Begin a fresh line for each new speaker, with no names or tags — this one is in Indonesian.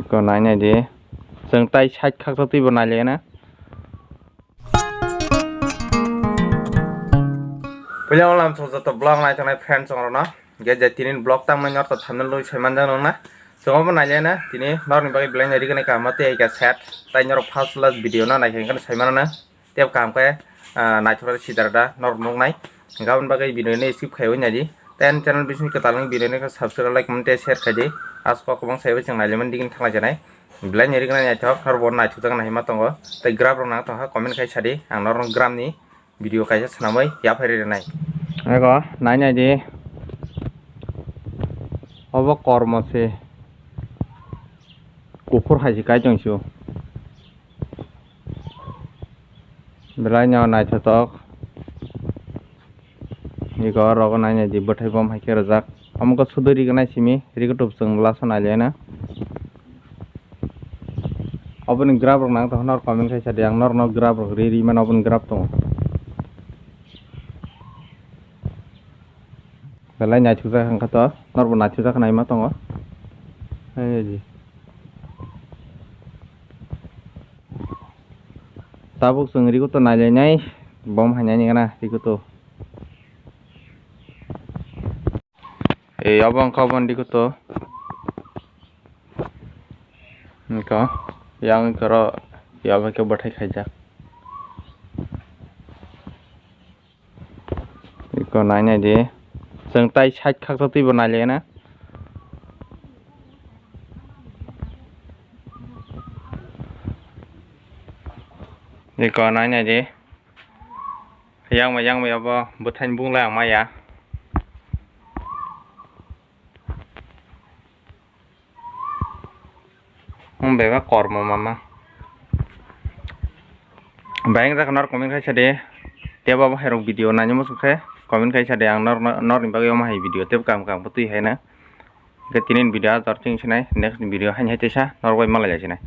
còn này này đi dừng tay sách khắc thông tin này liền á bây giờ làm số tập blog này trong này friend xong rồi nó giờ tin blog tăng mình nhớ tập thành luôn xem mình ra nó so apa nanya na ini nor nih pakai blend jadi kena kamati ya set tanya rok plus video na naik kan saya mana na tiap kam kayak natural sidar da nor nong naik gawan pakai video ini skip kayak jadi ten channel bisnis ketalang video ini kan subscribe like comment share kaji as kok bang saya bisa ngalamin dingin tengah janai blend jadi kena nyacok nor bon naik tuh tengah hima tonggo te grab rong nang tongha komen kayak jadi ang nor gram nih video kayak senamai ya hari naik ayo nanya di apa kormo sih Kupur haji kacang sih, belanya naik cetok, ini kau orang nanya di berhari bom haji razak, kamu kau sudah dikenai sini, jadi kau tuh senglasan aja na, open grab orang nang nor komen kayak ada yang nor grab riri mana open grab tuh, belanya juga kan kata, nor pun naik juga kena ima tuh, aja. Tabuk sengri ko to nanya bom hanya kana diku to abang kawan diku to nka yang karo ya pakai bathai khaja iko nanya je seng tai chak khak to ti banale na Ini còn nanya gì? Yang mày apa? Bút thanh buông lang mày à? Không biết các cọt mà. Baik kita kenal komen kayak cede. Tiap apa herong video nanya masuk ke komen kayak cede yang nor nih bagi omah video tiap kam putih hai na. Ketinin video searching sini next video hanya cesa nor malah aja sini.